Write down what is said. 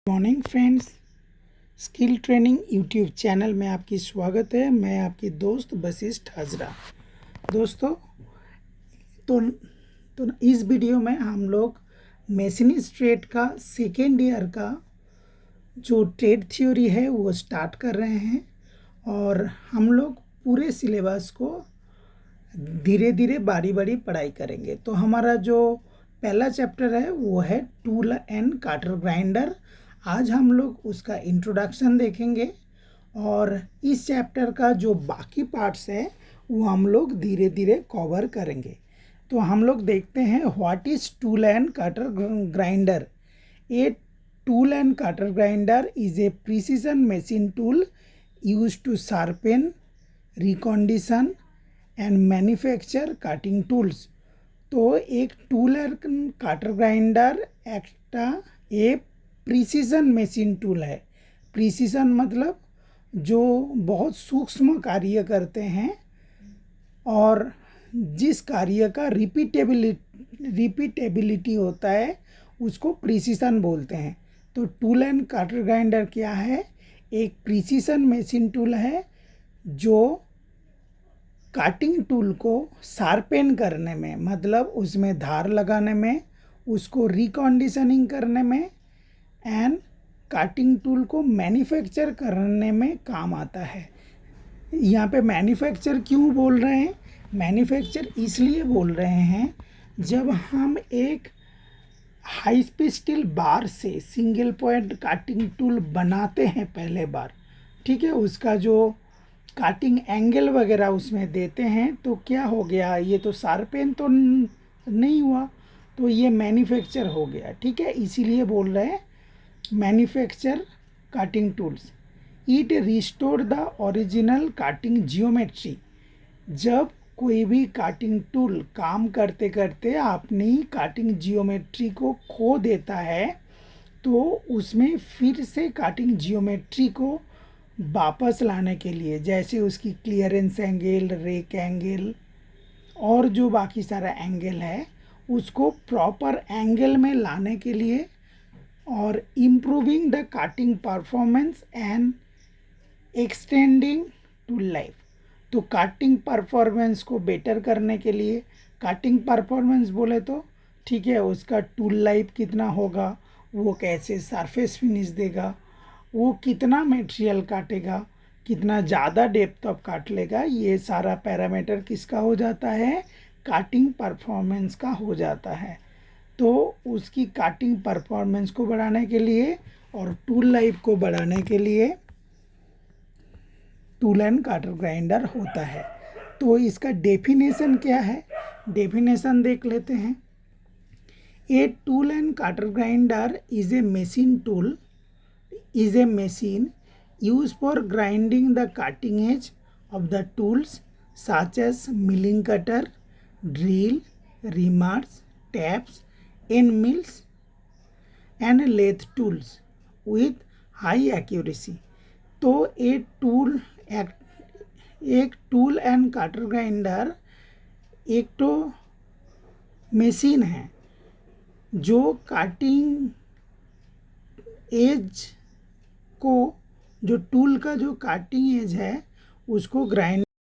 Morning friends, skill training YouTube channel में आपकी स्वागत है। मैं आपकी दोस्त वशिष्ठ हाजरा। दोस्तों, तो इस वीडियो में हम लोग मेशिनिस्ट ट्रेड का सेकेंड ईयर का जो ट्रेड थ्योरी है वो स्टार्ट कर रहे हैं और हम लोग पूरे सिलेबस को धीरे धीरे बारी बारी पढ़ाई करेंगे। तो हमारा जो पहला चैप्टर है वो है टूल एंड काटर ग्राइंडर। आज हम लोग उसका इंट्रोडक्शन देखेंगे और इस चैप्टर का जो बाकी पार्ट्स है वो हम लोग धीरे धीरे कवर करेंगे। तो हम लोग देखते हैं what is tool and cutter grinder. A tool and cutter grinder is a precision machine tool use to sharpen, recondition and manufacture cutting tools. तो एक टूल एंड काटर ग्राइंडर एक प्रिसीजन मशीन टूल है। Precision मतलब जो बहुत सूक्ष्म कार्य करते हैं और जिस कार्य का रिपीटेबिलिटी होता है उसको प्रिसीजन बोलते हैं। तो टूल एंड काटर ग्राइंडर क्या है? एक प्रिसीजन मशीन टूल है जो काटिंग टूल को शार्पेन करने में, मतलब उसमें धार लगाने में, उसको रिकंडीशनिंग करने में एंड काटिंग टूल को मैन्युफैक्चर करने में काम आता है। यहाँ पे मैन्युफैक्चर क्यों बोल रहे हैं? मैन्युफैक्चर इसलिए बोल रहे हैं जब हम एक हाई स्पीड स्टील बार से सिंगल पॉइंट काटिंग टूल बनाते हैं पहले बार, ठीक है, उसका जो काटिंग एंगल वगैरह उसमें देते हैं तो क्या हो गया, ये तो शार्पेन तो नहीं हुआ, तो ये मैन्युफैक्चर हो गया, ठीक है। इसीलिए बोल रहे हैं manufacture cutting tools. It restore the original cutting geometry. जब कोई भी काटिंग टूल काम करते करते अपनी काटिंग जियोमेट्री को खो देता है तो उसमें फिर से काटिंग जियोमेट्री को वापस लाने के लिए, जैसे उसकी क्लियरेंस एंगल, रेक एंगल और जो बाकी सारा एंगल है उसको प्रॉपर एंगल में लाने के लिए और improving the cutting performance and extending tool life. तो काटिंग परफॉर्मेंस को बेटर करने के लिए, काटिंग परफॉर्मेंस बोले तो ठीक है, उसका टूल लाइफ कितना होगा, वो कैसे सरफेस फिनिश देगा, वो कितना मटेरियल काटेगा, कितना ज़्यादा डेप्थ ऑफ काट लेगा, ये सारा पैरामीटर किसका हो जाता है? काटिंग परफॉर्मेंस का हो जाता है। तो उसकी काटिंग परफॉर्मेंस को बढ़ाने के लिए और टूल लाइफ को बढ़ाने के लिए टूल एंड काटर ग्राइंडर होता है। तो इसका डेफिनेशन क्या है? डेफिनेशन देख लेते हैं। ए tool and cutter grinder is a machine tool is a machine used for grinding the cutting edge of the tools such as milling cutter, drill, reamers, taps, end mills and lathe tools with high accuracy। तो एक tool and cutter grinder एक तो machine है जो cutting as को, जो tool का जो काटिंग एज है उसको ग्राइंड